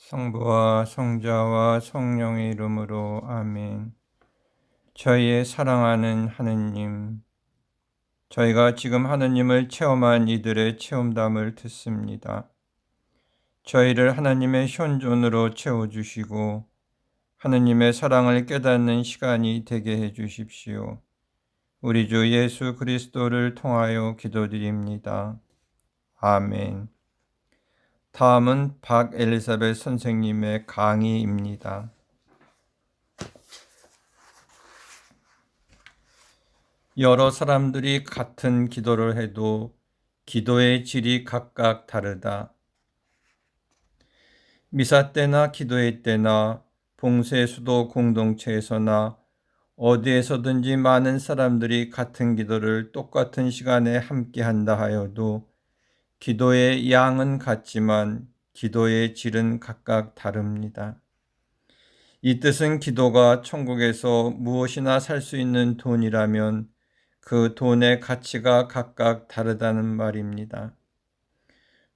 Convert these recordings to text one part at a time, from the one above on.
성부와 성자와 성령의 이름으로 아멘. 저희의 사랑하는 하느님, 저희가 지금 하느님을 체험한 이들의 체험담을 듣습니다. 저희를 하나님의 현존으로 채워주시고 하느님의 사랑을 깨닫는 시간이 되게 해주십시오. 우리 주 예수 그리스도를 통하여 기도드립니다. 아멘. 다음은 박엘리사벳 선생님의 강의입니다. 여러 사람들이 같은 기도를 해도 기도의 질이 각각 다르다. 미사 때나 기도회 때나 봉쇄 수도 공동체에서나 어디에서든지 많은 사람들이 같은 기도를 똑같은 시간에 함께 한다 하여도 기도의 양은 같지만 기도의 질은 각각 다릅니다. 이 뜻은 기도가 천국에서 무엇이나 살 수 있는 돈이라면 그 돈의 가치가 각각 다르다는 말입니다.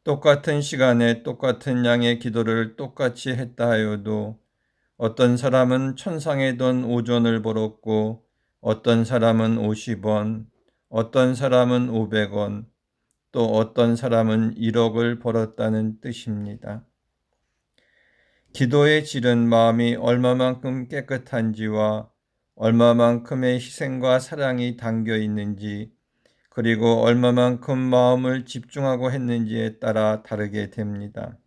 똑같은 시간에 똑같은 양의 기도를 똑같이 했다 하여도 어떤 사람은 천상의 돈 5전을 벌었고 어떤 사람은 50원, 어떤 사람은 500원, 또 어떤 사람은 1억을 벌었다는 뜻입니다. 기도의 질은 마음이 얼마만큼 깨끗한지와 얼마만큼의 희생과 사랑이 담겨 있는지, 그리고 얼마만큼 마음을 집중하고 했는지에 따라 다르게 됩니다.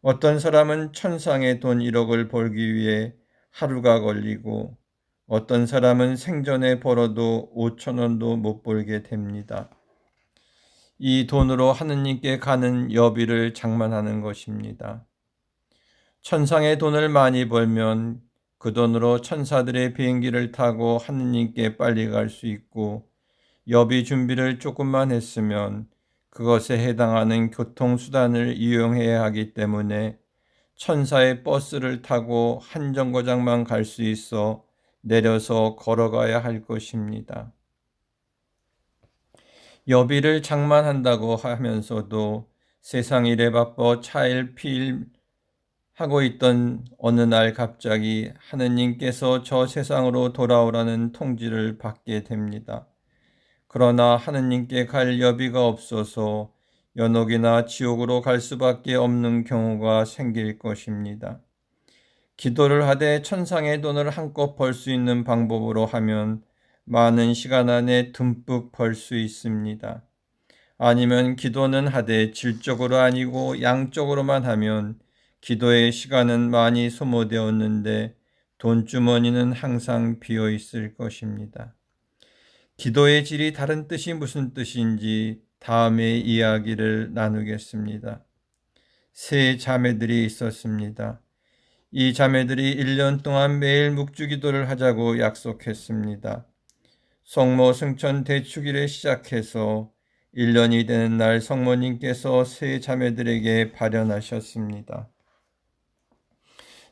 어떤 사람은 천상의 돈 1억을 벌기 위해 하루가 걸리고 어떤 사람은 생전에 벌어도 5,000원도 못 벌게 됩니다. 이 돈으로 하느님께 가는 여비를 장만하는 것입니다. 천상의 돈을 많이 벌면 그 돈으로 천사들의 비행기를 타고 하느님께 빨리 갈 수 있고, 여비 준비를 조금만 했으면 그것에 해당하는 교통수단을 이용해야 하기 때문에 천사의 버스를 타고 한 정거장만 갈 수 있어 내려서 걸어가야 할 것입니다. 여비를 장만한다고 하면서도 세상 일에 바빠 차일피일 하고 있던 어느 날 갑자기 하느님께서 저 세상으로 돌아오라는 통지를 받게 됩니다. 그러나 하느님께 갈 여비가 없어서 연옥이나 지옥으로 갈 수밖에 없는 경우가 생길 것입니다. 기도를 하되 천상의 돈을 한껏 벌 수 있는 방법으로 하면 많은 시간 안에 듬뿍 벌 수 있습니다. 아니면 기도는 하되 질적으로 아니고 양적으로만 하면 기도의 시간은 많이 소모되었는데 돈주머니는 항상 비어 있을 것입니다. 기도의 질이 다른 뜻이 무슨 뜻인지 다음에 이야기를 나누겠습니다. 세 자매들이 있었습니다. 이 자매들이 1년 동안 매일 묵주기도를 하자고 약속했습니다. 성모 승천 대축일에 시작해서 1년이 되는 날 성모님께서 세 자매들에게 발현하셨습니다.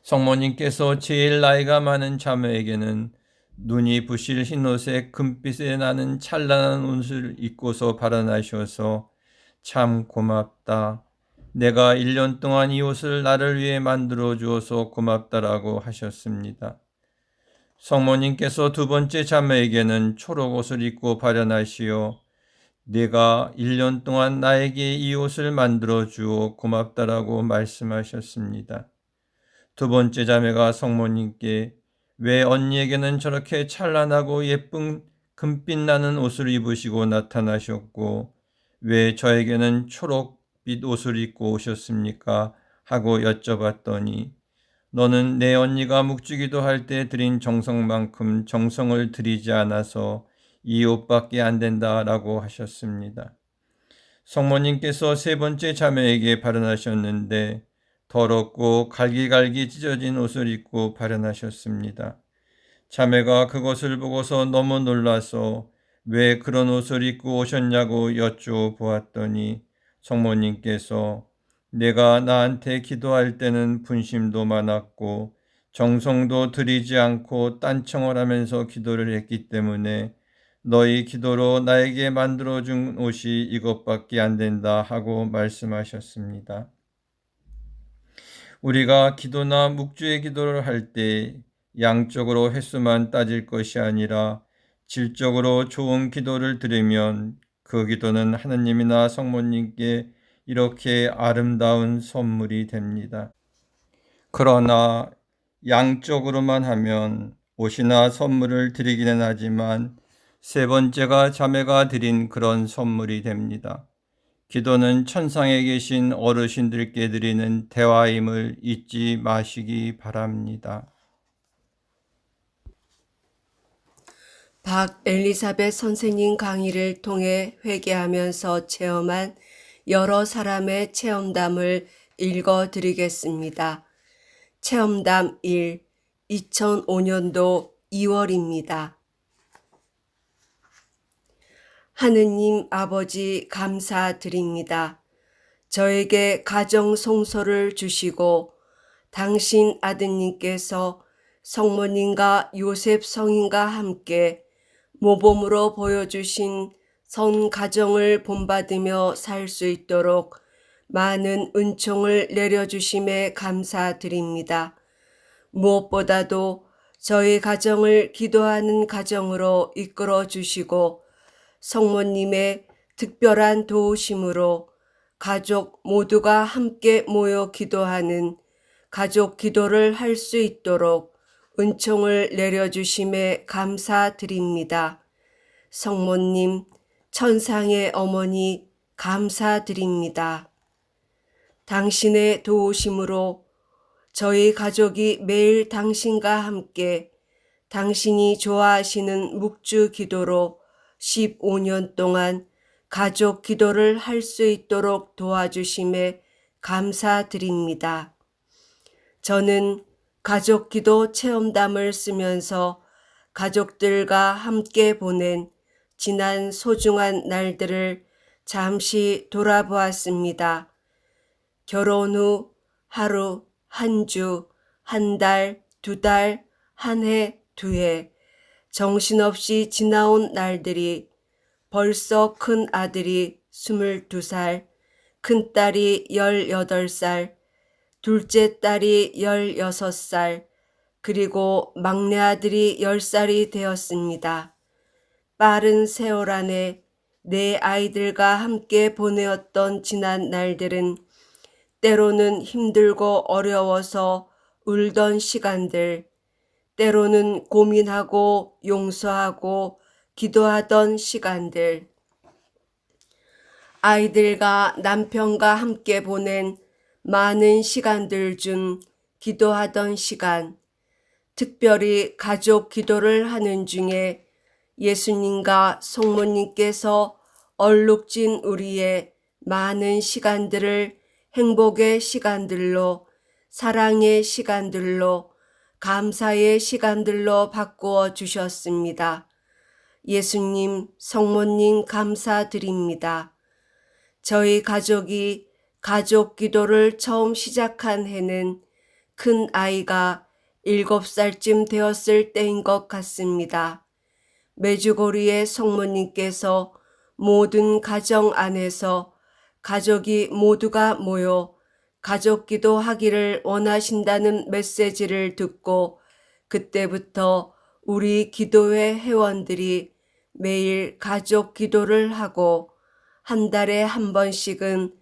성모님께서 제일 나이가 많은 자매에게는 눈이 부실 흰옷에 금빛에 나는 찬란한 옷을 입고서 발현하셔서 참 고맙다. 내가 1년 동안 이 옷을 나를 위해 만들어 주어서 고맙다라고 하셨습니다. 성모님께서 두 번째 자매에게는 초록 옷을 입고 발현하시어 내가 1년 동안 나에게 이 옷을 만들어 주어 고맙다라고 말씀하셨습니다. 두 번째 자매가 성모님께 왜 언니에게는 저렇게 찬란하고 예쁜 금빛 나는 옷을 입으시고 나타나셨고 왜 저에게는 초록빛 옷을 입고 오셨습니까? 하고 여쭤봤더니 너는 내 언니가 묵주기도 할 때 드린 정성만큼 정성을 들이지 않아서 이 옷밖에 안 된다라고 하셨습니다. 성모님께서 세 번째 자매에게 발언하셨는데 더럽고 갈기갈기 찢어진 옷을 입고 발현하셨습니다. 자매가 그것을 보고서 너무 놀라서 왜 그런 옷을 입고 오셨냐고 여쭤보았더니 성모님께서 내가 나한테 기도할 때는 분심도 많았고 정성도 들이지 않고 딴청을 하면서 기도를 했기 때문에 너희 기도로 나에게 만들어준 옷이 이것밖에 안 된다 하고 말씀하셨습니다. 우리가 기도나 묵주의 기도를 할 때 양적으로 횟수만 따질 것이 아니라 질적으로 좋은 기도를 드리면 그 기도는 하느님이나 성모님께 이렇게 아름다운 선물이 됩니다. 그러나 양적으로만 하면 옷이나 선물을 드리기는 하지만 세 번째가 자매가 드린 그런 선물이 됩니다. 기도는 천상에 계신 어르신들께 드리는 대화임을 잊지 마시기 바랍니다. 박 엘리사벳 선생님 강의를 통해 회개하면서 체험한 여러 사람의 체험담을 읽어드리겠습니다. 체험담 1, 2005년도 2월입니다. 하느님 아버지 감사드립니다. 저에게 가정 송소를 주시고 당신 아드님께서 성모님과 요셉 성인과 함께 모범으로 보여주신 선 가정을 본받으며 살 수 있도록 많은 은총을 내려주심에 감사드립니다. 무엇보다도 저희 가정을 기도하는 가정으로 이끌어 주시고 성모님의 특별한 도우심으로 가족 모두가 함께 모여 기도하는 가족 기도를 할 수 있도록 은총을 내려주심에 감사드립니다. 성모님, 천상의 어머니 감사드립니다. 당신의 도우심으로 저희 가족이 매일 당신과 함께 당신이 좋아하시는 묵주 기도로 15년 동안 가족 기도를 할 수 있도록 도와주심에 감사드립니다. 저는 가족 기도 체험담을 쓰면서 가족들과 함께 보낸 지난 소중한 날들을 잠시 돌아보았습니다. 결혼 후 하루, 한 주, 한 달, 두 달, 한 해, 두 해, 정신없이 지나온 날들이 벌써 큰 아들이 22살, 큰 딸이 18살, 둘째 딸이 16살, 그리고 막내 아들이 10살이 되었습니다. 빠른 세월 안에 내 아이들과 함께 보내었던 지난 날들은 때로는 힘들고 어려워서 울던 시간들, 때로는 고민하고 용서하고 기도하던 시간들, 아이들과 남편과 함께 보낸 많은 시간들 중 기도하던 시간, 특별히 가족 기도를 하는 중에 예수님과 성모님께서 얼룩진 우리의 많은 시간들을 행복의 시간들로, 사랑의 시간들로, 감사의 시간들로 바꾸어 주셨습니다. 예수님, 성모님 감사드립니다. 저희 가족이 가족 기도를 처음 시작한 해는 큰 아이가 7살쯤 되었을 때인 것 같습니다. 메주고리의 성모님께서 모든 가정 안에서 가족이 모두가 모여 가족 기도하기를 원하신다는 메시지를 듣고 그때부터 우리 기도회 회원들이 매일 가족 기도를 하고 한 달에 한 번씩은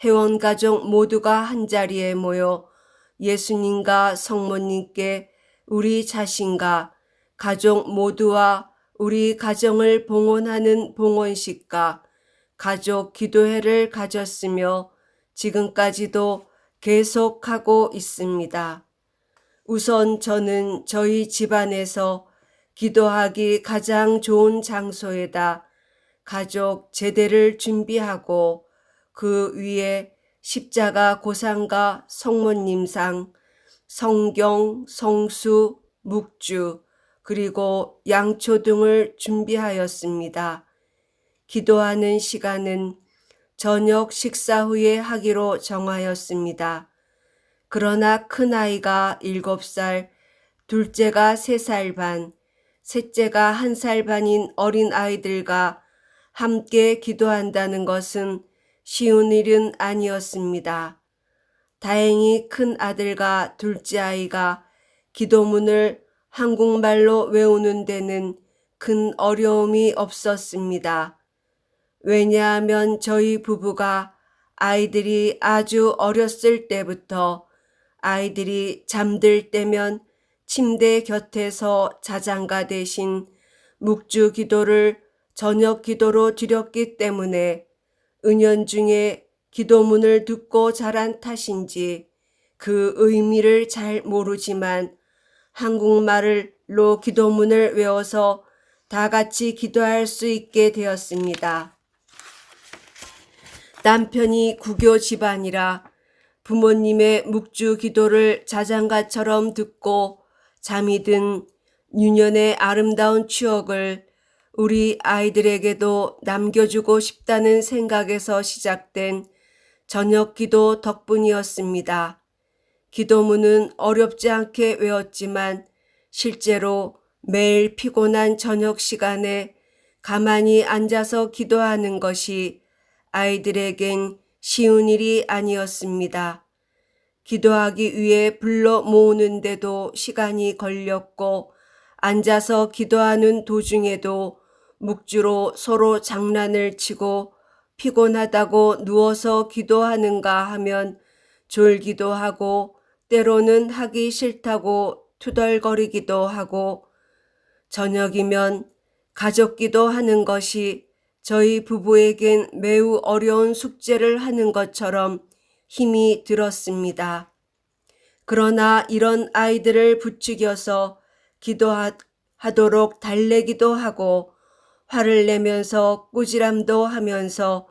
회원 가족 모두가 한자리에 모여 예수님과 성모님께 우리 자신과 가족 모두와 우리 가정을 봉헌하는 봉헌식과 가족 기도회를 가졌으며 지금까지도 계속하고 있습니다. 우선 저는 저희 집안에서 기도하기 가장 좋은 장소에다 가족 제대를 준비하고 그 위에 십자가 고상과 성모님상, 성경, 성수, 묵주, 그리고 양초 등을 준비하였습니다. 기도하는 시간은 저녁 식사 후에 하기로 정하였습니다. 그러나 큰아이가 7살, 둘째가 3살 반, 셋째가 1살 반인 어린 아이들과 함께 기도한다는 것은 쉬운 일은 아니었습니다. 다행히 큰 아들과 둘째 아이가 기도문을 한국말로 외우는 데는 큰 어려움이 없었습니다. 왜냐하면 저희 부부가 아이들이 아주 어렸을 때부터 아이들이 잠들 때면 침대 곁에서 자장가 대신 묵주 기도를 저녁 기도로 드렸기 때문에 은연중에 기도문을 듣고 자란 탓인지 그 의미를 잘 모르지만 한국말로 기도문을 외워서 다 같이 기도할 수 있게 되었습니다. 남편이 구교 집안이라 부모님의 묵주 기도를 자장가처럼 듣고 잠이 든 유년의 아름다운 추억을 우리 아이들에게도 남겨주고 싶다는 생각에서 시작된 저녁 기도 덕분이었습니다. 기도문은 어렵지 않게 외웠지만 실제로 매일 피곤한 저녁 시간에 가만히 앉아서 기도하는 것이 아이들에겐 쉬운 일이 아니었습니다. 기도하기 위해 불러 모으는데도 시간이 걸렸고 앉아서 기도하는 도중에도 묵주로 서로 장난을 치고 피곤하다고 누워서 기도하는가 하면 졸기도 하고 때로는 하기 싫다고 투덜거리기도 하고 저녁이면 가족기도 하는 것이 저희 부부에겐 매우 어려운 숙제를 하는 것처럼 힘이 들었습니다. 그러나 이런 아이들을 부추겨서 기도하도록 달래기도 하고 화를 내면서 꾸지람도 하면서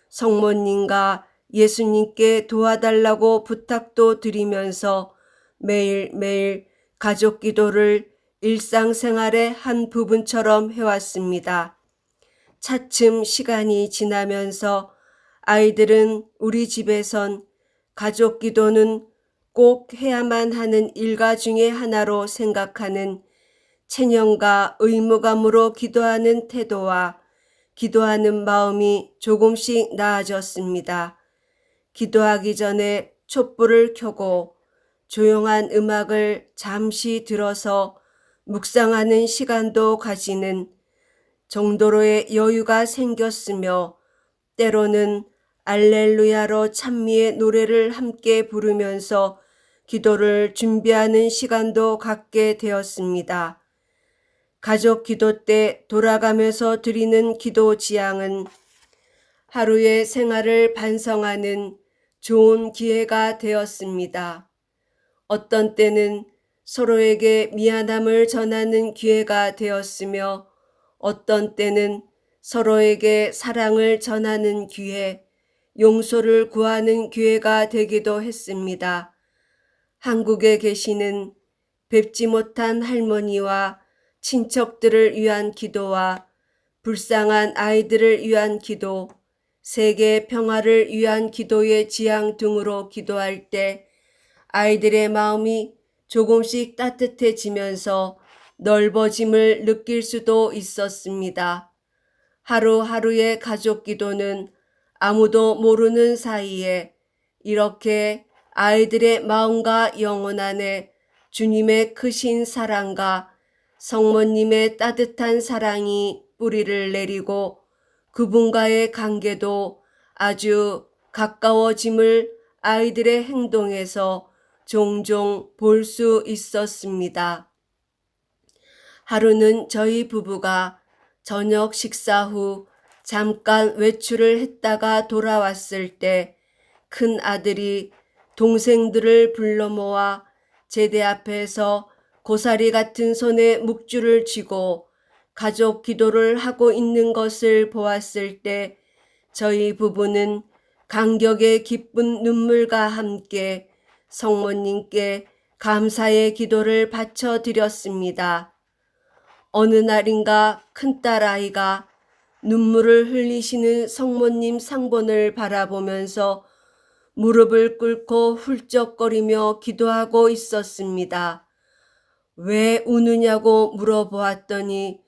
성모님과 예수님께 도와달라고 부탁도 드리면서 매일매일 가족 기도를 일상생활의 한 부분처럼 해왔습니다. 차츰 시간이 지나면서 아이들은 우리 집에선 가족 기도는 꼭 해야만 하는 일과 중에 하나로 생각하는 체념과 의무감으로 기도하는 태도와 기도하는 마음이 조금씩 나아졌습니다. 기도하기 전에 촛불을 켜고 조용한 음악을 잠시 들어서 묵상하는 시간도 가지는 정도로의 여유가 생겼으며 때로는 알렐루야로 찬미의 노래를 함께 부르면서 기도를 준비하는 시간도 갖게 되었습니다. 가족 기도 때 돌아가면서 드리는 기도 지향은 하루의 생활을 반성하는 좋은 기회가 되었습니다. 어떤 때는 서로에게 미안함을 전하는 기회가 되었으며 어떤 때는 서로에게 사랑을 전하는 기회, 용서를 구하는 기회가 되기도 했습니다. 한국에 계시는 뵙지 못한 할머니와 친척들을 위한 기도와 불쌍한 아이들을 위한 기도, 세계 평화를 위한 기도의 지향 등으로 기도할 때 아이들의 마음이 조금씩 따뜻해지면서 넓어짐을 느낄 수도 있었습니다. 하루하루의 가족 기도는 아무도 모르는 사이에 이렇게 아이들의 마음과 영혼 안에 주님의 크신 사랑과 성모님의 따뜻한 사랑이 뿌리를 내리고 그분과의 관계도 아주 가까워짐을 아이들의 행동에서 종종 볼 수 있었습니다. 하루는 저희 부부가 저녁 식사 후 잠깐 외출을 했다가 돌아왔을 때 큰 아들이 동생들을 불러 모아 제대 앞에서 고사리 같은 손에 묵주를 쥐고 가족 기도를 하고 있는 것을 보았을 때 저희 부부는 감격의 기쁜 눈물과 함께 성모님께 감사의 기도를 바쳐드렸습니다. 어느 날인가 큰딸 아이가 눈물을 흘리시는 성모님 상본을 바라보면서 무릎을 꿇고 훌쩍거리며 기도하고 있었습니다. 왜 우느냐고 물어보았더니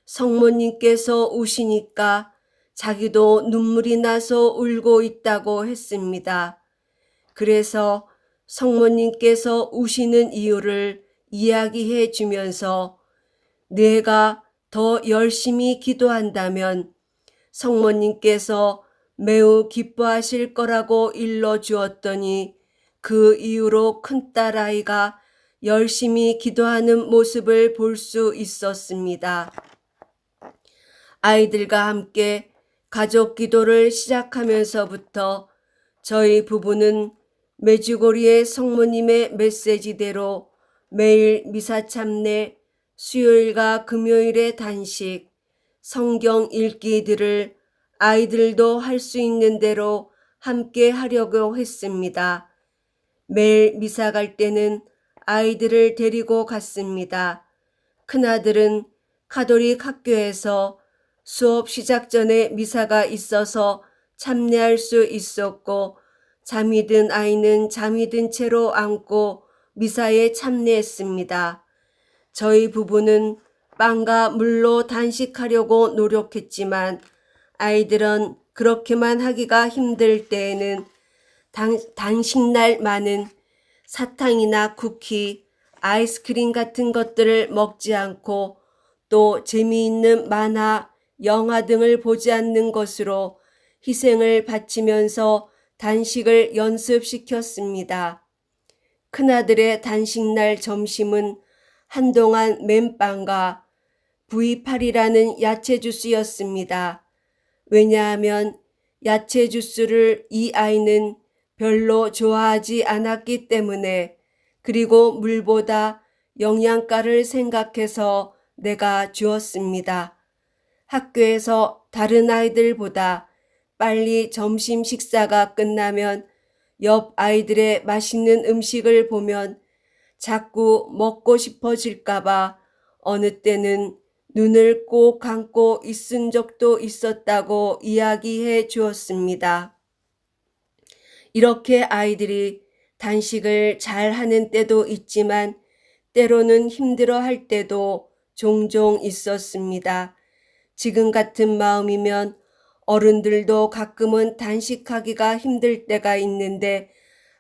성모님께서 우시니까 자기도 눈물이 나서 울고 있다고 했습니다. 그래서 성모님께서 우시는 이유를 이야기해 주면서 내가 더 열심히 기도한다면 성모님께서 매우 기뻐하실 거라고 일러주었더니 그 이후로 큰딸아이가 열심히 기도하는 모습을 볼 수 있었습니다. 아이들과 함께 가족 기도를 시작하면서부터 저희 부부는 메주고리의 성모님의 메시지대로 매일 미사 참례, 수요일과 금요일의 단식, 성경 읽기들을 아이들도 할 수 있는 대로 함께 하려고 했습니다. 매일 미사 갈 때는 아이들을 데리고 갔습니다. 큰아들은 가톨릭 학교에서 수업 시작 전에 미사가 있어서 참여할 수 있었고 잠이 든 아이는 잠이 든 채로 안고 미사에 참여했습니다. 저희 부부는 빵과 물로 단식하려고 노력했지만 아이들은 그렇게만 하기가 힘들 때에는 단식날만은 사탕이나 쿠키, 아이스크림 같은 것들을 먹지 않고 또 재미있는 만화, 영화 등을 보지 않는 것으로 희생을 바치면서 단식을 연습시켰습니다. 큰아들의 단식날 점심은 한동안 맨빵과 V8이라는 야채 주스였습니다. 왜냐하면 야채 주스를 이 아이는 별로 좋아하지 않았기 때문에, 그리고 물보다 영양가를 생각해서 내가 주었습니다. 학교에서 다른 아이들보다 빨리 점심 식사가 끝나면 옆 아이들의 맛있는 음식을 보면 자꾸 먹고 싶어질까봐 어느 때는 눈을 꼭 감고 있은 적도 있었다고 이야기해 주었습니다. 이렇게 아이들이 단식을 잘 하는 때도 있지만 때로는 힘들어할 때도 종종 있었습니다. 지금 같은 마음이면 어른들도 가끔은 단식하기가 힘들 때가 있는데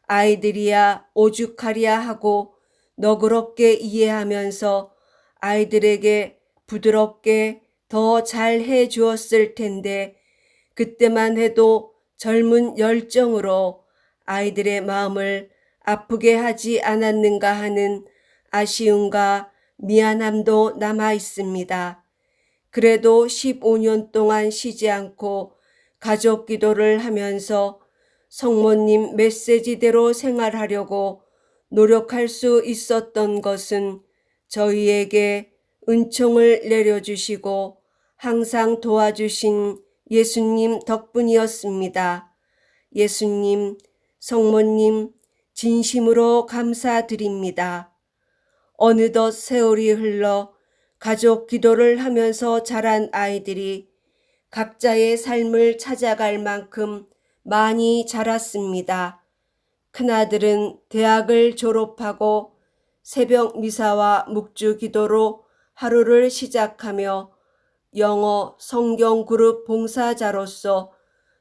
아이들이야 오죽하랴 하고 너그럽게 이해하면서 아이들에게 부드럽게 더 잘해 주었을 텐데 그때만 해도 젊은 열정으로 아이들의 마음을 아프게 하지 않았는가 하는 아쉬움과 미안함도 남아 있습니다. 그래도 15년 동안 쉬지 않고 가족 기도를 하면서 성모님 메시지대로 생활하려고 노력할 수 있었던 것은 저희에게 은총을 내려주시고 항상 도와주신 예수님 덕분이었습니다. 예수님, 성모님, 진심으로 감사드립니다. 어느덧 세월이 흘러 가족 기도를 하면서 자란 아이들이 각자의 삶을 찾아갈 만큼 많이 자랐습니다. 큰아들은 대학을 졸업하고 새벽 미사와 묵주 기도로 하루를 시작하며 영어 성경 그룹 봉사자로서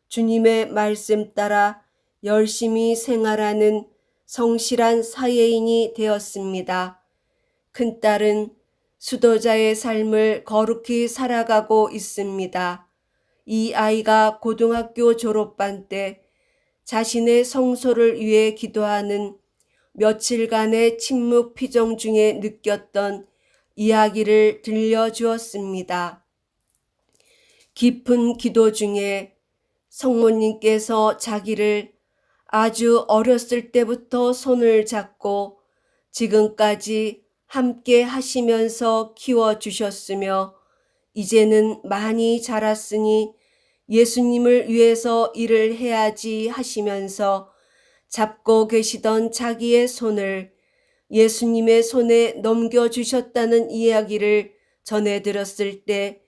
주님의 말씀 따라 열심히 생활하는 성실한 사회인이 되었습니다. 큰딸은 수도자의 삶을 거룩히 살아가고 있습니다. 이 아이가 고등학교 졸업반 때 자신의 성소를 위해 기도하는 며칠간의 침묵 피정 중에 느꼈던 이야기를 들려주었습니다. 깊은 기도 중에 성모님께서 자기를 아주 어렸을 때부터 손을 잡고 지금까지 함께 하시면서 키워주셨으며 이제는 많이 자랐으니 예수님을 위해서 일을 해야지 하시면서 잡고 계시던 자기의 손을 예수님의 손에 넘겨주셨다는 이야기를 전해 들었을 때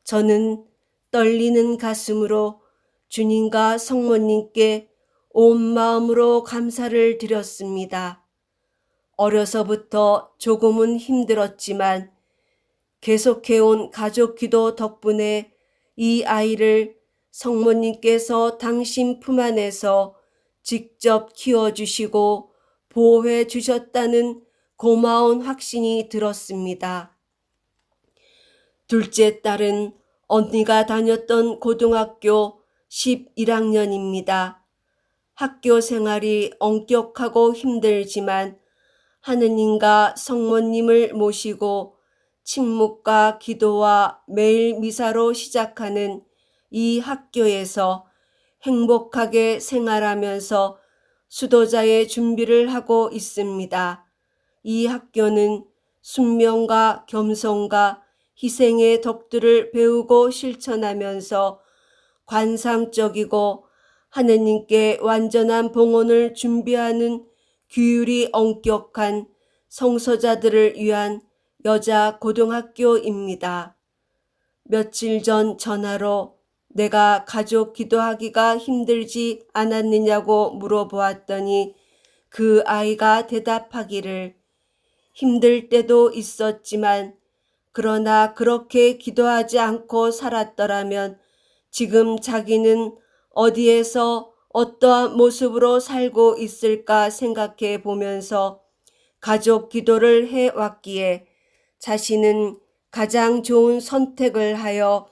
저는 떨리는 가슴으로 주님과 성모님께 온 마음으로 감사를 드렸습니다. 어려서부터 조금은 힘들었지만 계속해온 가족 기도 덕분에 이 아이를 성모님께서 당신 품 안에서 직접 키워주시고 보호해 주셨다는 고마운 확신이 들었습니다. 둘째 딸은 언니가 다녔던 고등학교 11학년입니다. 학교 생활이 엄격하고 힘들지만 하느님과 성모님을 모시고 침묵과 기도와 매일 미사로 시작하는 이 학교에서 행복하게 생활하면서 수도자의 준비를 하고 있습니다. 이 학교는 순명과 겸손과 희생의 덕들을 배우고 실천하면서 관상적이고 하느님께 완전한 봉헌을 준비하는 규율이 엄격한 성소자들을 위한 여자 고등학교입니다. 며칠 전 전화로 내가 가족 기도하기가 힘들지 않았느냐고 물어보았더니 그 아이가 대답하기를 힘들 때도 있었지만 그러나 그렇게 기도하지 않고 살았더라면 지금 자기는 어디에서 어떠한 모습으로 살고 있을까 생각해 보면서 가족 기도를 해왔기에 자신은 가장 좋은 선택을 하여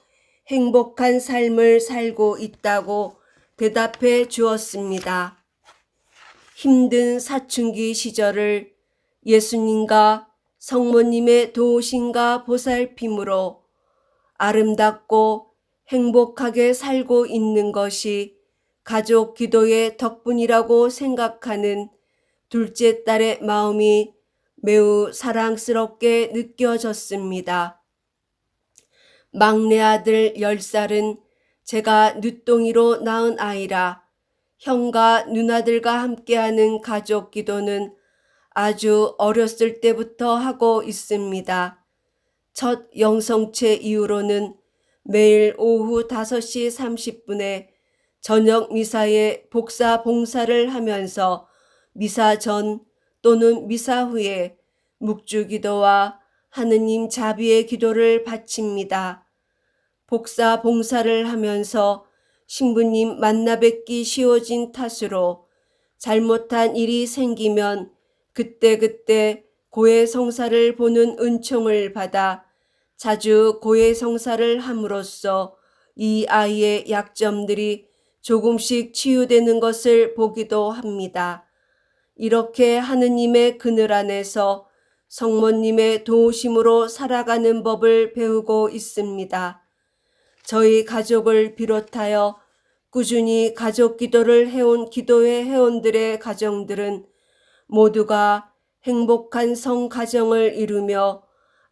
행복한 삶을 살고 있다고 대답해 주었습니다. 힘든 사춘기 시절을 예수님과 성모님의 도우심과 보살핌으로 아름답고 행복하게 살고 있는 것이 가족 기도의 덕분이라고 생각하는 둘째 딸의 마음이 매우 사랑스럽게 느껴졌습니다. 막내 아들 10살은 제가 늦둥이로 낳은 아이라 형과 누나들과 함께하는 가족 기도는 아주 어렸을 때부터 하고 있습니다. 첫 영성체 이후로는 매일 오후 5시 30분에 저녁 미사에 복사 봉사를 하면서 미사 전 또는 미사 후에 묵주기도와 하느님 자비의 기도를 바칩니다. 복사 봉사를 하면서 신부님 만나 뵙기 쉬워진 탓으로 잘못한 일이 생기면 그때그때 고해성사를 보는 은총을 받아 자주 고해성사를 함으로써 이 아이의 약점들이 조금씩 치유되는 것을 보기도 합니다. 이렇게 하느님의 그늘 안에서 성모님의 도우심으로 살아가는 법을 배우고 있습니다. 저희 가족을 비롯하여 꾸준히 가족 기도를 해온 기도회 회원들의 가정들은 모두가 행복한 성가정을 이루며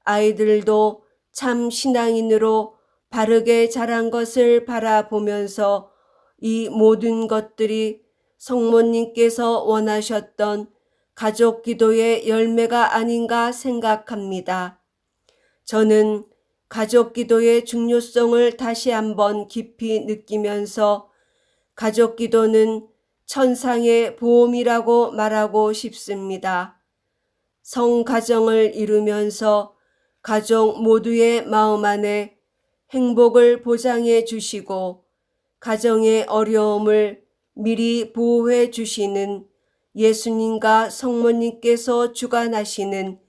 아이들도 참 신앙인으로 바르게 자란 것을 바라보면서 이 모든 것들이 성모님께서 원하셨던 가족 기도의 열매가 아닌가 생각합니다. 저는 가족 기도의 중요성을 다시 한번 깊이 느끼면서 가족 기도는 천상의 보험이라고 말하고 싶습니다. 성가정을 이루면서 가족 모두의 마음 안에 행복을 보장해 주시고 가정의 어려움을 미리 보호해 주시는 예수님과 성모님께서 주관하시는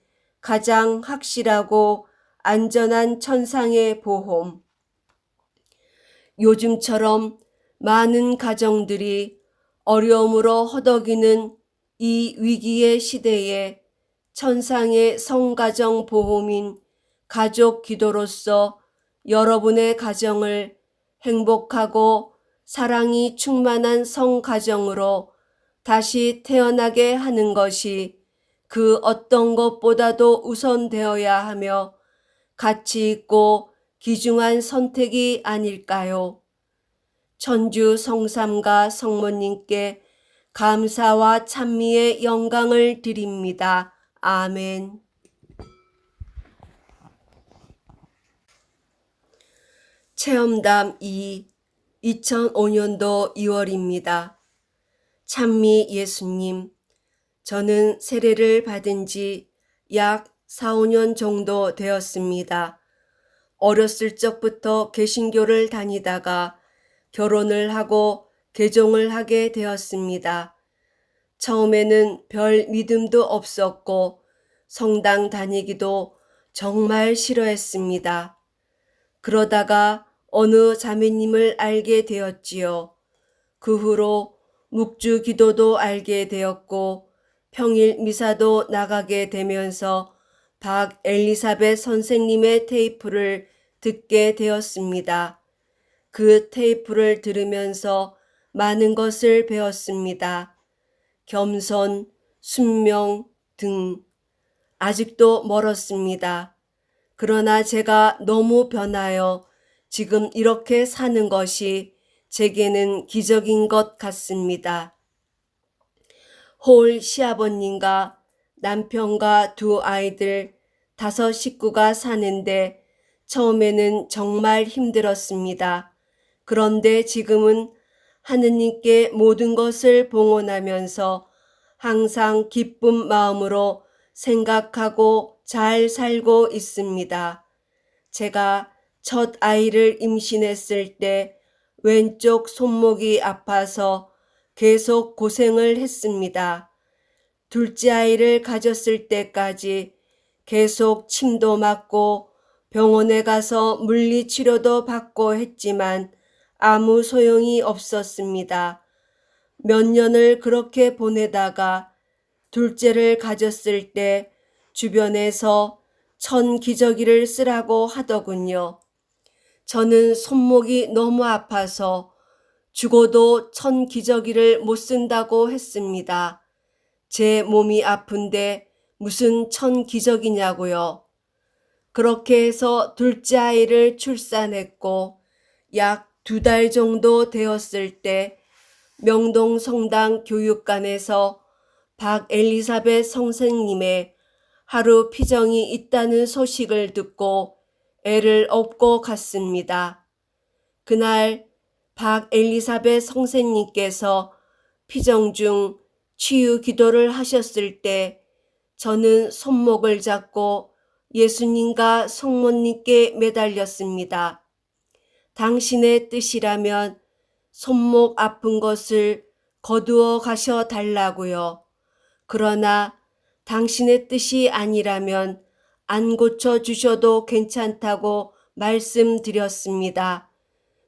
가장 확실하고 안전한 천상의 보험. 요즘처럼 많은 가정들이 어려움으로 허덕이는 이 위기의 시대에 천상의 성가정 보험인 가족 기도로서 여러분의 가정을 행복하고 사랑이 충만한 성가정으로 다시 태어나게 하는 것이 그 어떤 것보다도 우선되어야 하며 가치 있고 귀중한 선택이 아닐까요? 천주 성삼가 성모님께 감사와 찬미의 영광을 드립니다. 아멘. 체험담 2, 2005년도 2월입니다. 찬미 예수님, 저는 세례를 받은 지 약 4, 5년 정도 되었습니다. 어렸을 적부터 개신교를 다니다가 결혼을 하고 개종을 하게 되었습니다. 처음에는 별 믿음도 없었고 성당 다니기도 정말 싫어했습니다. 그러다가 어느 자매님을 알게 되었지요. 그 후로 묵주 기도도 알게 되었고 평일 미사도 나가게 되면서 박 엘리사벳 선생님의 테이프를 듣게 되었습니다. 그 테이프를 들으면서 많은 것을 배웠습니다. 겸손, 순명 등. 아직도 멀었습니다. 그러나 제가 너무 변하여 지금 이렇게 사는 것이 제게는 기적인 것 같습니다. 홀 시아버님과 남편과 두 아이들 5 식구가 사는데 처음에는 정말 힘들었습니다. 그런데 지금은 하느님께 모든 것을 봉헌하면서 항상 기쁜 마음으로 생각하고 잘 살고 있습니다. 제가 첫 아이를 임신했을 때 왼쪽 손목이 아파서 계속 고생을 했습니다. 둘째 아이를 가졌을 때까지 계속 침도 맞고 병원에 가서 물리치료도 받고 했지만 아무 소용이 없었습니다. 몇 년을 그렇게 보내다가 둘째를 가졌을 때 주변에서 천기저귀를 쓰라고 하더군요. 저는 손목이 너무 아파서 죽어도 천기저귀를 못 쓴다고 했습니다. 제 몸이 아픈데 무슨 천기저귀냐고요. 그렇게 해서 둘째 아이를 출산했고 약 2달 정도 되었을 때 명동 성당 교육관에서 박 엘리사벳 선생님의 하루 피정이 있다는 소식을 듣고 애를 업고 갔습니다. 그날 박 엘리사벳 선생님께서 피정 중 치유 기도를 하셨을 때 저는 손목을 잡고 예수님과 성모님께 매달렸습니다. 당신의 뜻이라면 손목 아픈 것을 거두어 가셔 달라고요. 그러나 당신의 뜻이 아니라면 안 고쳐 주셔도 괜찮다고 말씀드렸습니다.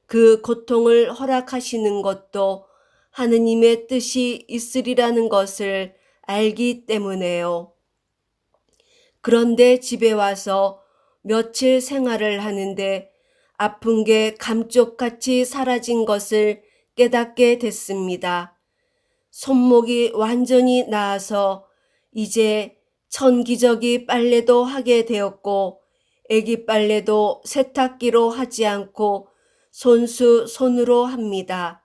그 고통을 허락하시는 것도 하느님의 뜻이 있으리라는 것을 알기 때문에요. 그런데 집에 와서 며칠 생활을 하는데 아픈 게 감쪽같이 사라진 것을 깨닫게 됐습니다. 손목이 완전히 나아서 이제 천기저귀 빨래도 하게 되었고 애기 빨래도 세탁기로 하지 않고 손으로 합니다.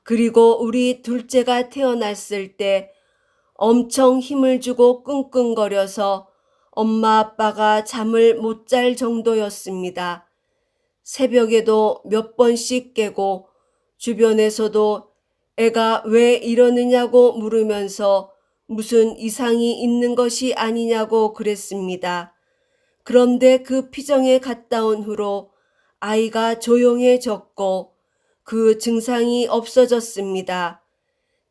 그리고 우리 둘째가 태어났을 때 엄청 힘을 주고 끙끙거려서 엄마 아빠가 잠을 못 잘 정도였습니다. 새벽에도 몇 번씩 깨고 주변에서도 애가 왜 이러느냐고 물으면서 무슨 이상이 있는 것이 아니냐고 그랬습니다. 그런데 그 피정에 갔다 온 후로 아이가 조용해졌고 그 증상이 없어졌습니다.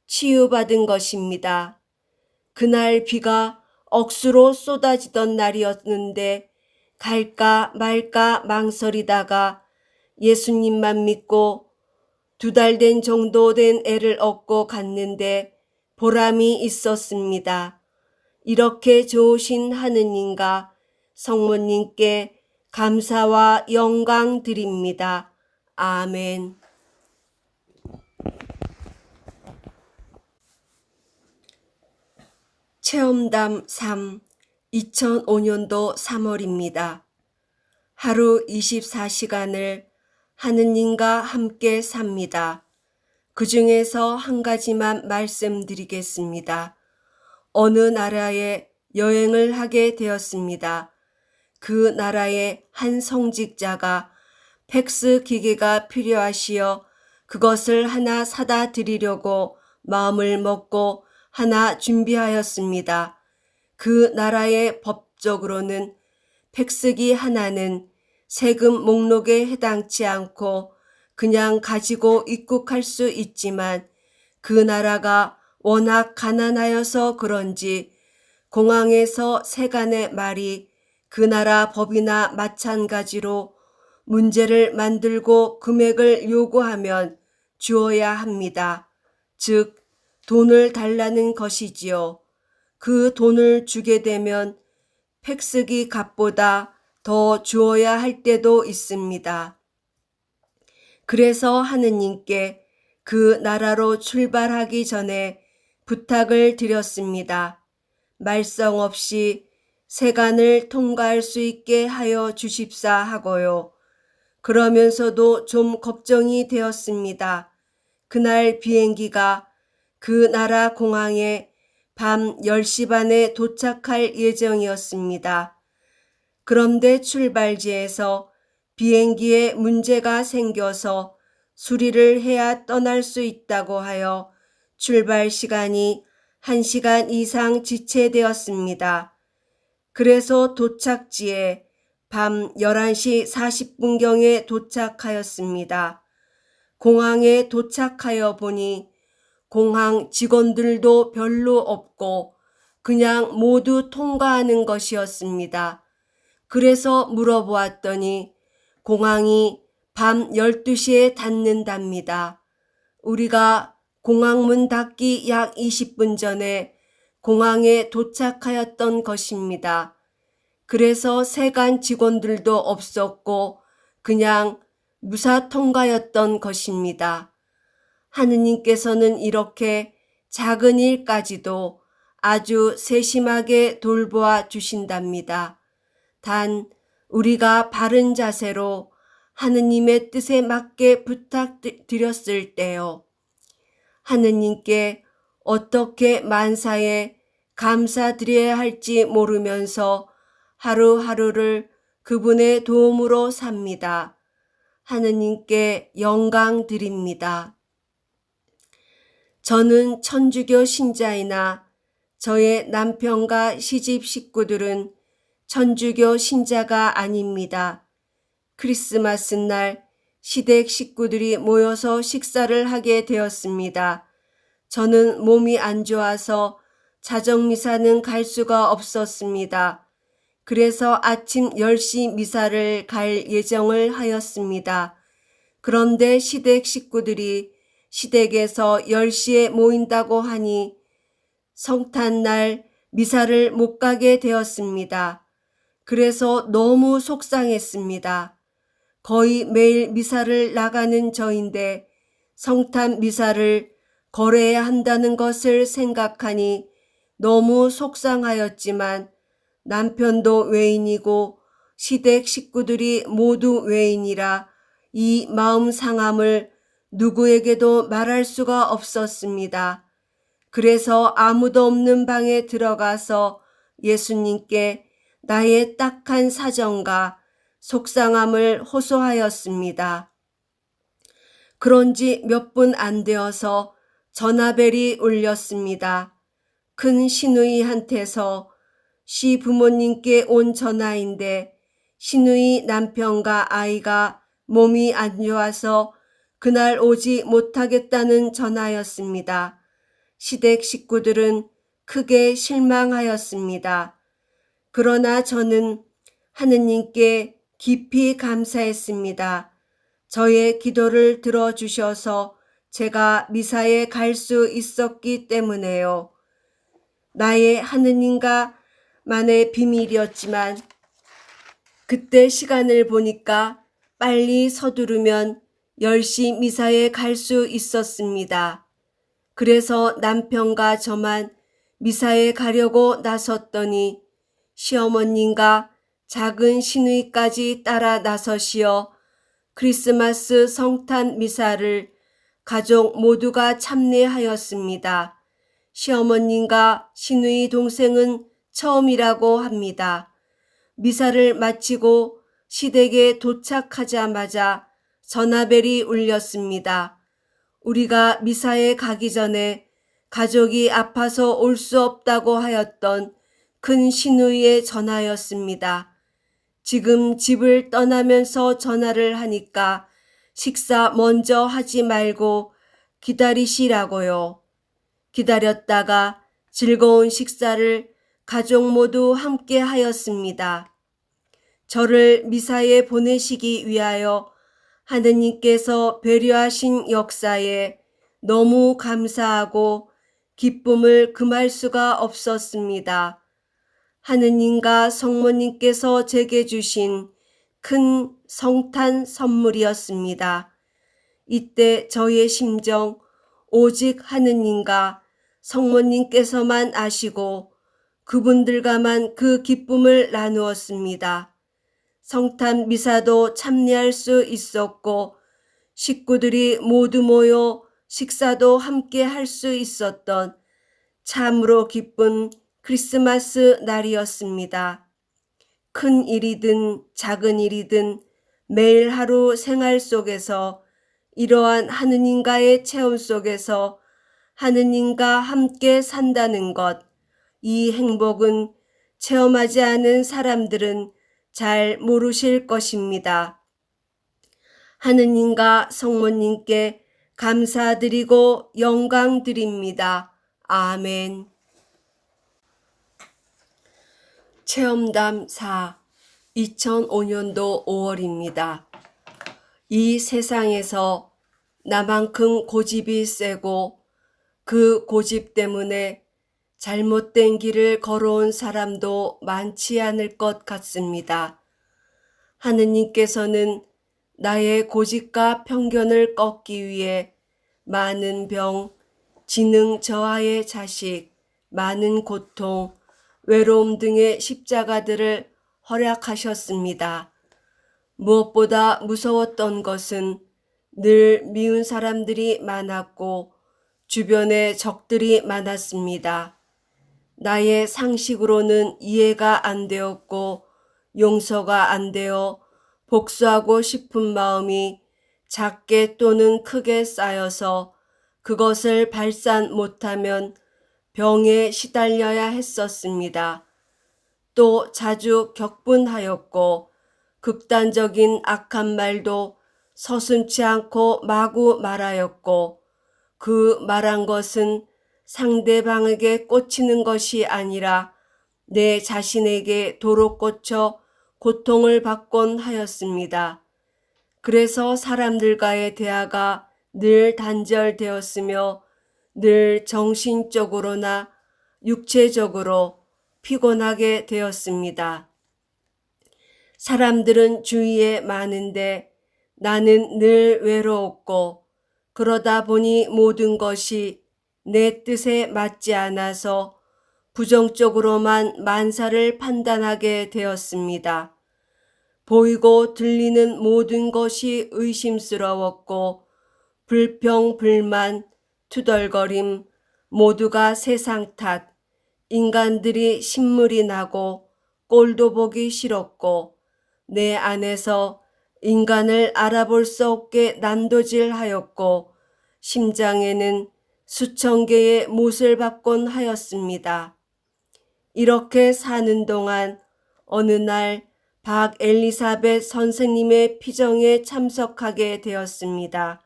치유받은 것입니다. 그날 비가 억수로 쏟아지던 날이었는데 갈까 말까 망설이다가 예수님만 믿고 2달 된 정도 된 애를 얻고 갔는데 보람이 있었습니다. 이렇게 좋으신 하느님과 성모님께 감사와 영광 드립니다. 아멘. 체험담 3, 2005년도 3월입니다. 하루 24시간을 하느님과 함께 삽니다. 그 중에서 한 가지만 말씀드리겠습니다. 어느 나라에 여행을 하게 되었습니다. 그 나라의 한 성직자가 팩스 기계가 필요하시어 그것을 하나 사다 드리려고 마음을 먹고 하나 준비하였습니다. 그 나라의 법적으로는 팩스기 하나는 세금 목록에 해당치 않고 그냥 가지고 입국할 수 있지만 그 나라가 워낙 가난하여서 그런지 공항에서 세간의 말이 그 나라 법이나 마찬가지로 문제를 만들고 금액을 요구하면 주어야 합니다. 즉, 돈을 달라는 것이지요. 그 돈을 주게 되면 팩스기 값보다 더 주어야 할 때도 있습니다. 그래서 하느님께 그 나라로 출발하기 전에 부탁을 드렸습니다. 말썽 없이 세간을 통과할 수 있게 하여 주십사 하고요. 그러면서도 좀 걱정이 되었습니다. 그날 비행기가 그 나라 공항에 밤 10시 반에 도착할 예정이었습니다. 그런데 출발지에서 비행기에 문제가 생겨서 수리를 해야 떠날 수 있다고 하여 출발 시간이 1시간 이상 지체되었습니다. 그래서 도착지에 밤 11시 40분경에 도착하였습니다. 공항에 도착하여 보니 공항 직원들도 별로 없고 그냥 모두 통과하는 것이었습니다. 그래서 물어보았더니 공항이 밤 12시에 닫는답니다. 우리가 공항문 닫기 약 20분 전에 공항에 도착하였던 것입니다. 그래서 세관 직원들도 없었고 그냥 무사 통과였던 것입니다. 하느님께서는 이렇게 작은 일까지도 아주 세심하게 돌보아 주신답니다. 단 우리가 바른 자세로 하느님의 뜻에 맞게 부탁드렸을 때요. 하느님께 어떻게 만사에 감사드려야 할지 모르면서 하루하루를 그분의 도움으로 삽니다. 하느님께 영광 드립니다. 저는 천주교 신자이나 저의 남편과 시집 식구들은 천주교 신자가 아닙니다. 크리스마스 날 시댁 식구들이 모여서 식사를 하게 되었습니다. 저는 몸이 안 좋아서 자정미사는 갈 수가 없었습니다. 그래서 아침 10시 미사를 갈 예정을 하였습니다. 그런데 시댁 식구들이 시댁에서 10시에 모인다고 하니 성탄날 미사를 못 가게 되었습니다. 그래서 너무 속상했습니다. 거의 매일 미사를 나가는 저인데 성탄 미사를 거래해야 한다는 것을 생각하니 너무 속상하였지만 남편도 외인이고 시댁 식구들이 모두 외인이라 이 마음 상함을 누구에게도 말할 수가 없었습니다. 그래서 아무도 없는 방에 들어가서 예수님께 나의 딱한 사정과 속상함을 호소하였습니다. 그런지 몇 분 안 되어서 전화벨이 울렸습니다. 큰 시누이한테서 시부모님께 온 전화인데 시누이 남편과 아이가 몸이 안 좋아서 그날 오지 못하겠다는 전화였습니다. 시댁 식구들은 크게 실망하였습니다. 그러나 저는 하느님께 깊이 감사했습니다. 저의 기도를 들어주셔서 제가 미사에 갈 수 있었기 때문에요. 나의 하느님과 만의 비밀이었지만 그때 시간을 보니까 빨리 서두르면 10시 미사에 갈 수 있었습니다. 그래서 남편과 저만 미사에 가려고 나섰더니 시어머님과 작은 시누이까지 따라 나서시어 크리스마스 성탄 미사를 가족 모두가 참례하였습니다. 시어머님과 시누이 동생은 처음이라고 합니다. 미사를 마치고 시댁에 도착하자마자 전화벨이 울렸습니다. 우리가 미사에 가기 전에 가족이 아파서 올 수 없다고 하였던 큰 시누이의 전화였습니다. 지금 집을 떠나면서 전화를 하니까 식사 먼저 하지 말고 기다리시라고요. 기다렸다가 즐거운 식사를 가족 모두 함께 하였습니다. 저를 미사에 보내시기 위하여 하느님께서 배려하신 역사에 너무 감사하고 기쁨을 금할 수가 없었습니다. 하느님과 성모님께서 제게 주신 큰 성탄 선물이었습니다. 이때 저의 심정 오직 하느님과 성모님께서만 아시고 그분들과만 그 기쁨을 나누었습니다. 성탄 미사도 참여할 수 있었고 식구들이 모두 모여 식사도 함께 할 수 있었던 참으로 기쁜 크리스마스 날이었습니다. 큰 일이든 작은 일이든 매일 하루 생활 속에서 이러한 하느님과의 체험 속에서 하느님과 함께 산다는 것, 이 행복은 체험하지 않은 사람들은 잘 모르실 것입니다. 하느님과 성모님께 감사드리고 영광 드립니다. 아멘. 체험담 4, 2005년도 5월입니다. 이 세상에서 나만큼 고집이 세고 그 고집 때문에 잘못된 길을 걸어온 사람도 많지 않을 것 같습니다. 하느님께서는 나의 고집과 편견을 꺾기 위해 많은 병, 지능 저하의 자식, 많은 고통, 외로움 등의 십자가들을 허락하셨습니다. 무엇보다 무서웠던 것은 늘 미운 사람들이 많았고 주변에 적들이 많았습니다. 나의 상식으로는 이해가 안 되었고 용서가 안 되어 복수하고 싶은 마음이 작게 또는 크게 쌓여서 그것을 발산 못하면 병에 시달려야 했었습니다. 또 자주 격분하였고 극단적인 악한 말도 서슴지 않고 마구 말하였고 그 말한 것은 상대방에게 꽂히는 것이 아니라 내 자신에게 도로 꽂혀 고통을 받곤 하였습니다. 그래서 사람들과의 대화가 늘 단절되었으며 늘 정신적으로나 육체적으로 피곤하게 되었습니다. 사람들은 주위에 많은데 나는 늘 외로웠고 그러다 보니 모든 것이 내 뜻에 맞지 않아서 부정적으로만 만사를 판단하게 되었습니다. 보이고 들리는 모든 것이 의심스러웠고 불평, 불만, 투덜거림 모두가 세상 탓, 인간들이 신물이 나고 꼴도 보기 싫었고 내 안에서 인간을 알아볼 수 없게 난도질하였고 심장에는 수천 개의 못을 받곤 하였습니다. 이렇게 사는 동안 어느 날 박엘리사벳 선생님의 피정에 참석하게 되었습니다.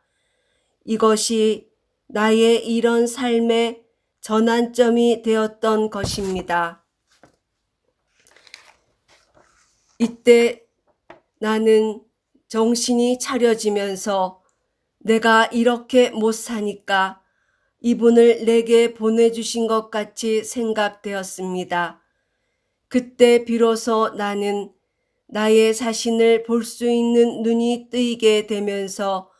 이것이 나의 이런 삶의 전환점이 되었던 것입니다. 이때 나는 정신이 차려지면서 내가 이렇게 못 사니까 이분을 내게 보내주신 것 같이 생각되었습니다. 그때 비로소 나는 나의 자신을 볼 수 있는 눈이 뜨이게 되면서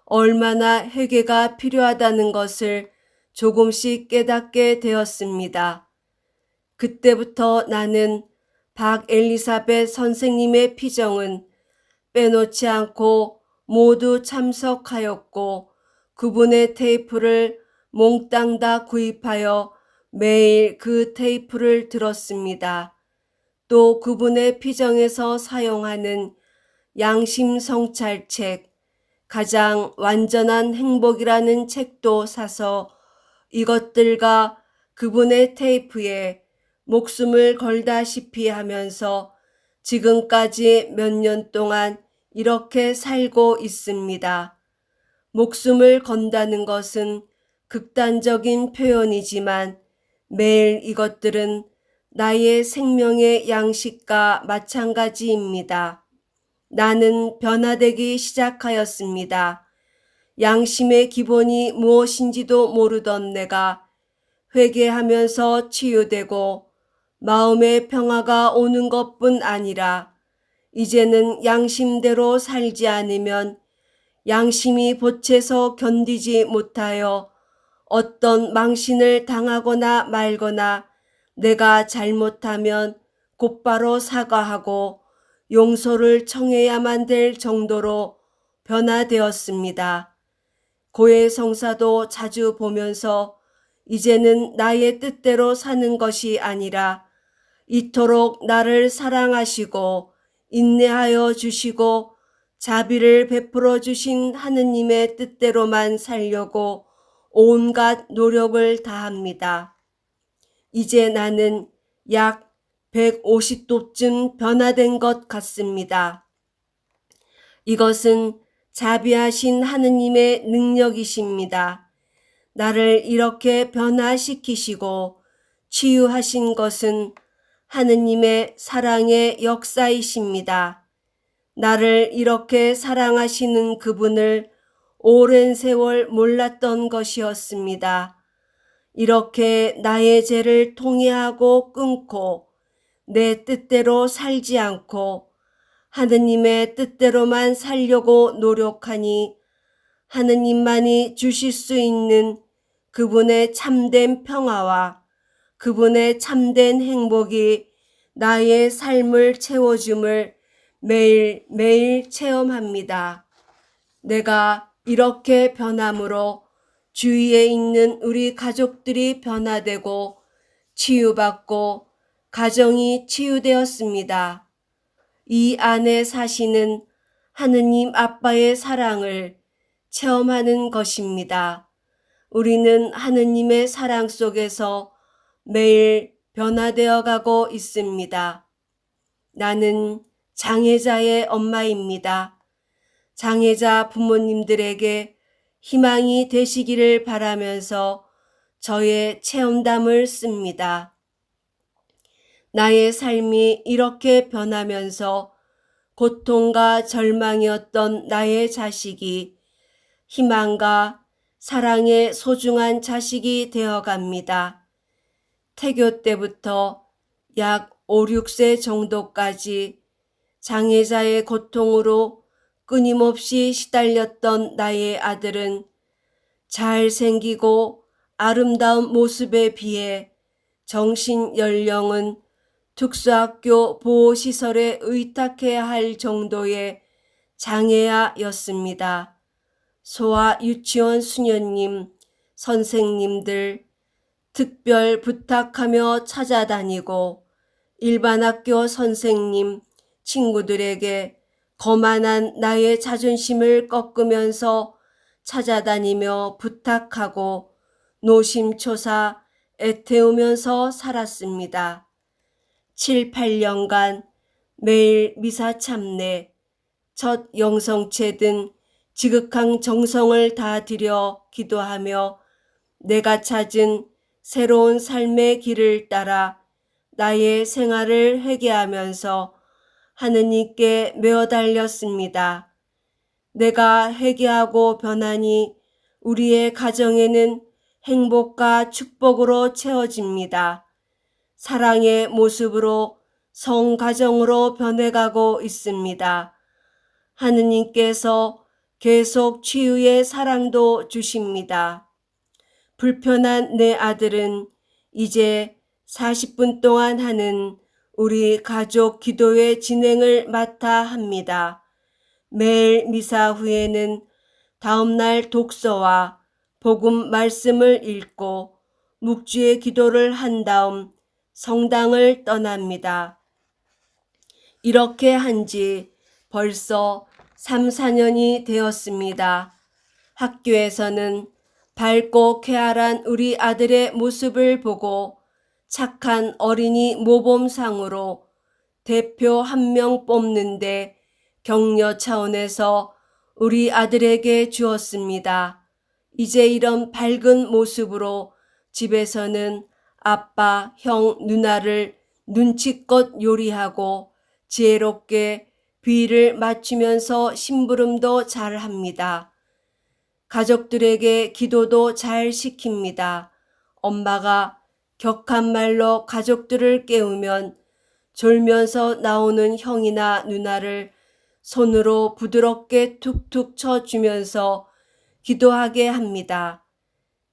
얼마나 회개가 필요하다는 것을 조금씩 깨닫게 되었습니다. 그때부터 나는 박엘리사벳 선생님의 피정은 빼놓지 않고 모두 참석하였고 그분의 테이프를 몽땅 다 구입하여 매일 그 테이프를 들었습니다. 또 그분의 피정에서 사용하는 양심 성찰책, 가장 완전한 행복이라는 책도 사서 이것들과 그분의 테이프에 목숨을 걸다시피 하면서 지금까지 몇 년 동안 이렇게 살고 있습니다. 목숨을 건다는 것은 극단적인 표현이지만 매일 이것들은 나의 생명의 양식과 마찬가지입니다. 나는 변화되기 시작하였습니다. 양심의 기본이 무엇인지도 모르던 내가 회개하면서 치유되고 마음의 평화가 오는 것뿐 아니라 이제는 양심대로 살지 않으면 양심이 보채서 견디지 못하여 어떤 망신을 당하거나 말거나 내가 잘못하면 곧바로 사과하고 용서를 청해야만 될 정도로 변화되었습니다. 고해성사도 자주 보면서 이제는 나의 뜻대로 사는 것이 아니라 이토록 나를 사랑하시고 인내하여 주시고 자비를 베풀어 주신 하느님의 뜻대로만 살려고 온갖 노력을 다합니다. 이제 나는 약 150도쯤 변화된 것 같습니다. 이것은 자비하신 하느님의 능력이십니다. 나를 이렇게 변화시키시고 치유하신 것은 하느님의 사랑의 역사이십니다. 나를 이렇게 사랑하시는 그분을 오랜 세월 몰랐던 것이었습니다. 이렇게 나의 죄를 통회하고 끊고 내 뜻대로 살지 않고 하느님의 뜻대로만 살려고 노력하니 하느님만이 주실 수 있는 그분의 참된 평화와 그분의 참된 행복이 나의 삶을 채워줌을 매일매일 체험합니다. 내가 이렇게 변함으로 주위에 있는 우리 가족들이 변화되고 치유받고 가정이 치유되었습니다. 이 안에 사시는 하느님 아빠의 사랑을 체험하는 것입니다. 우리는 하느님의 사랑 속에서 매일 변화되어 가고 있습니다. 나는 장애자의 엄마입니다. 장애자 부모님들에게 희망이 되시기를 바라면서 저의 체험담을 씁니다. 나의 삶이 이렇게 변하면서 고통과 절망이었던 나의 자식이 희망과 사랑의 소중한 자식이 되어갑니다. 태교 때부터 약 5, 6세 정도까지 장애자의 고통으로 끊임없이 시달렸던 나의 아들은 잘생기고 아름다운 모습에 비해 정신 연령은 특수학교 보호시설에 의탁해야 할 정도의 장애아였습니다. 소아 유치원 수녀님, 선생님들 특별 부탁하며 찾아다니고 일반 학교 선생님, 친구들에게 거만한 나의 자존심을 꺾으면서 찾아다니며 부탁하고 노심초사 애태우면서 살았습니다. 7, 8년간 매일 미사 참례, 첫 영성체 등 지극한 정성을 다드려 기도하며 내가 찾은 새로운 삶의 길을 따라 나의 생활을 회개하면서 하느님께 메어 달렸습니다. 내가 회개하고 변하니 우리의 가정에는 행복과 축복으로 채워집니다. 사랑의 모습으로 성가정으로 변해가고 있습니다. 하느님께서 계속 치유의 사랑도 주십니다. 불편한 내 아들은 이제 40분 동안 하는 우리 가족 기도회 진행을 맡아 합니다. 매일 미사 후에는 다음날 독서와 복음 말씀을 읽고 묵주의 기도를 한 다음 성당을 떠납니다. 이렇게 한 지 벌써 3, 4년이 되었습니다. 학교에서는 밝고 쾌활한 우리 아들의 모습을 보고 착한 어린이 모범상으로 대표 1명 뽑는데 격려 차원에서 우리 아들에게 주었습니다. 이제 이런 밝은 모습으로 집에서는 아빠, 형, 누나를 눈치껏 요리하고 지혜롭게 비위를 맞추면서 심부름도 잘 합니다. 가족들에게 기도도 잘 시킵니다. 엄마가 격한 말로 가족들을 깨우면 졸면서 나오는 형이나 누나를 손으로 부드럽게 툭툭 쳐주면서 기도하게 합니다.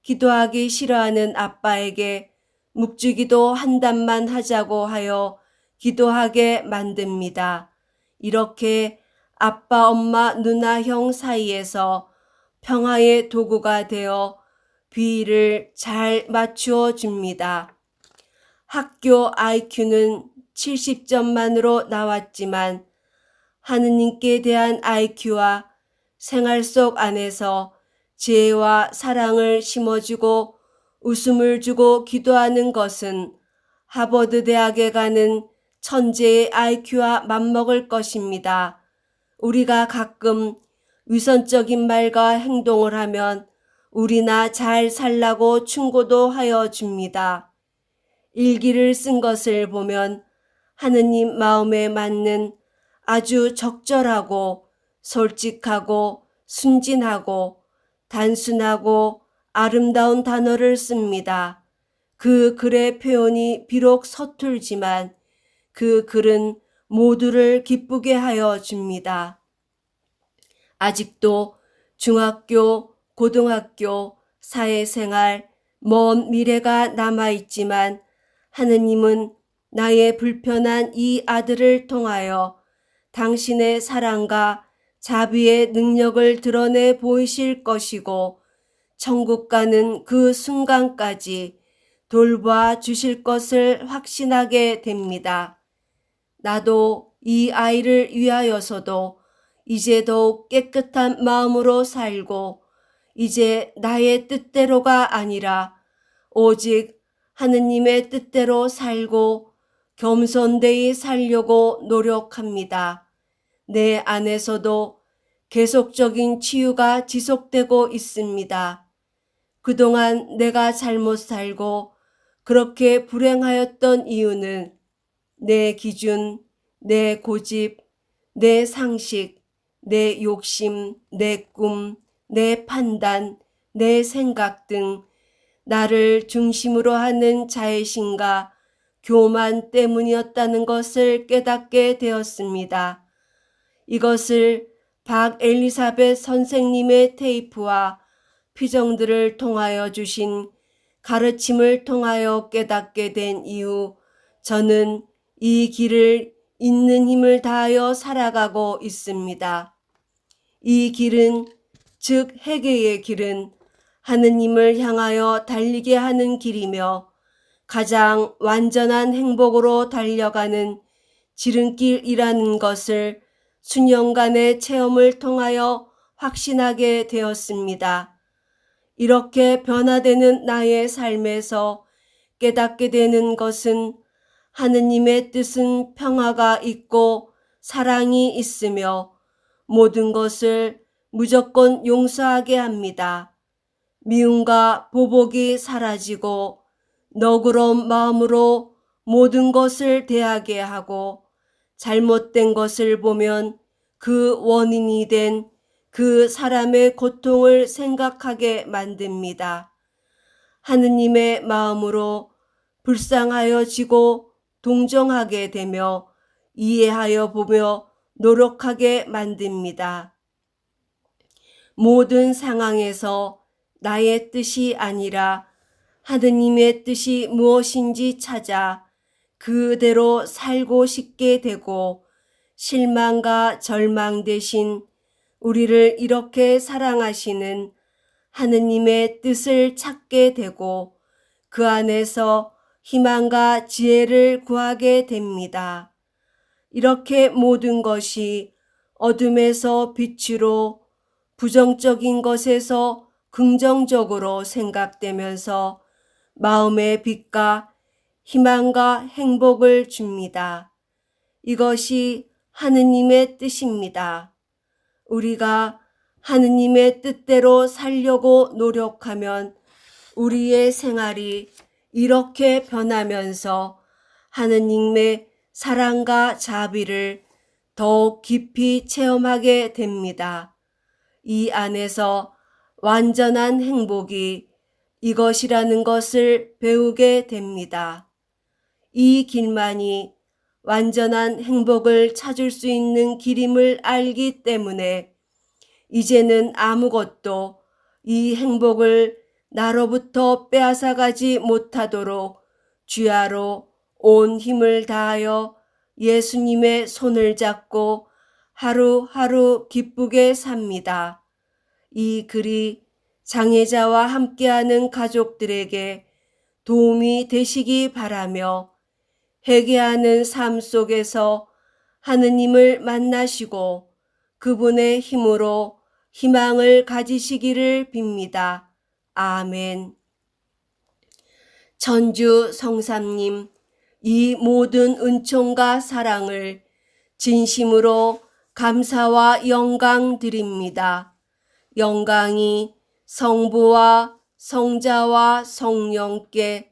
기도하기 싫어하는 아빠에게 묵주기도 한 단만 하자고 하여 기도하게 만듭니다. 이렇게 아빠, 엄마, 누나, 형 사이에서 평화의 도구가 되어 비위를 잘 맞추어 줍니다. 학교 IQ는 70점만으로 나왔지만 하느님께 대한 IQ와 생활 속 안에서 지혜와 사랑을 심어주고 웃음을 주고 기도하는 것은 하버드 대학에 가는 천재의 IQ와 맞먹을 것입니다. 우리가 가끔 위선적인 말과 행동을 하면 우리나 잘 살라고 충고도 하여 줍니다. 일기를 쓴 것을 보면 하느님 마음에 맞는 아주 적절하고 솔직하고 순진하고 단순하고 아름다운 단어를 씁니다. 그 글의 표현이 비록 서툴지만 그 글은 모두를 기쁘게 하여 줍니다. 아직도 중학교, 고등학교, 사회생활, 먼 미래가 남아있지만 하느님은 나의 불편한 이 아들을 통하여 당신의 사랑과 자비의 능력을 드러내 보이실 것이고 천국 가는 그 순간까지 돌봐 주실 것을 확신하게 됩니다. 나도 이 아이를 위하여서도 이제 더욱 깨끗한 마음으로 살고 이제 나의 뜻대로가 아니라 오직 하느님의 뜻대로 살고 겸손되이 살려고 노력합니다. 내 안에서도 계속적인 치유가 지속되고 있습니다. 그동안 내가 잘못 살고 그렇게 불행하였던 이유는 내 기준, 내 고집, 내 상식, 내 욕심, 내 꿈, 내 판단, 내 생각 등 나를 중심으로 하는 자애심과 교만 때문이었다는 것을 깨닫게 되었습니다. 이것을 박엘리사벳 선생님의 테이프와 피정들을 통하여 주신 가르침을 통하여 깨닫게 된 이후 저는 이 길을 있는 힘을 다하여 살아가고 있습니다. 이 길은 즉 회개의 길은 하느님을 향하여 달리게 하는 길이며 가장 완전한 행복으로 달려가는 지름길이라는 것을 수년간의 체험을 통하여 확신하게 되었습니다. 이렇게 변화되는 나의 삶에서 깨닫게 되는 것은 하느님의 뜻은 평화가 있고 사랑이 있으며 모든 것을 무조건 용서하게 합니다. 미움과 보복이 사라지고 너그러운 마음으로 모든 것을 대하게 하고 잘못된 것을 보면 그 원인이 된 그 사람의 고통을 생각하게 만듭니다. 하느님의 마음으로 불쌍하여지고 동정하게 되며 이해하여 보며 노력하게 만듭니다. 모든 상황에서 나의 뜻이 아니라 하느님의 뜻이 무엇인지 찾아 그대로 살고 싶게 되고 실망과 절망 대신 우리를 이렇게 사랑하시는 하느님의 뜻을 찾게 되고 그 안에서 희망과 지혜를 구하게 됩니다. 이렇게 모든 것이 어둠에서 빛으로 부정적인 것에서 긍정적으로 생각되면서 마음의 빛과 희망과 행복을 줍니다. 이것이 하느님의 뜻입니다. 우리가 하느님의 뜻대로 살려고 노력하면 우리의 생활이 이렇게 변하면서 하느님의 사랑과 자비를 더욱 깊이 체험하게 됩니다. 이 안에서 완전한 행복이 이것이라는 것을 배우게 됩니다. 이 길만이 완전한 행복을 찾을 수 있는 길임을 알기 때문에 이제는 아무것도 이 행복을 나로부터 빼앗아가지 못하도록 주야로 온 힘을 다하여 예수님의 손을 잡고 하루하루 기쁘게 삽니다. 이 글이 장애자와 함께하는 가족들에게 도움이 되시기 바라며 회개하는 삶 속에서 하느님을 만나시고 그분의 힘으로 희망을 가지시기를 빕니다. 아멘. 천주 성삼님, 이 모든 은총과 사랑을 진심으로 감사와 영광 드립니다. 영광이 성부와 성자와 성령께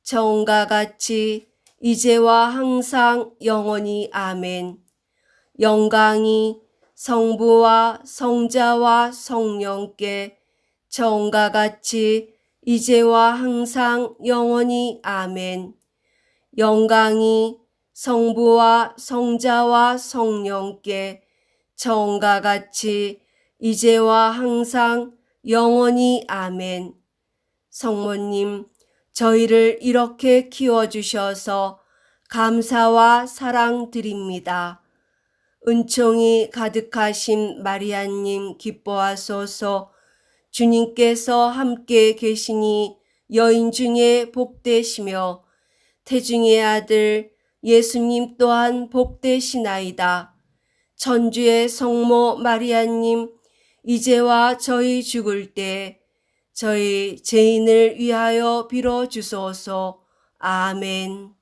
처음과 같이 이제와 항상 영원히 아멘. 영광이 성부와 성자와 성령께 처음과 같이 이제와 항상 영원히 아멘. 영광이 성부와 성자와 성령께 처음과 같이 이제와 항상 영원히 아멘. 성모님, 저희를 이렇게 키워주셔서 감사와 사랑 드립니다. 은총이 가득하신 마리아님 기뻐하소서. 주님께서 함께 계시니 여인 중에 복되시며 태중의 아들 예수님 또한 복되시나이다. 천주의 성모 마리아님, 이제와 저희 죽을 때 저희 죄인을 위하여 빌어주소서. 아멘.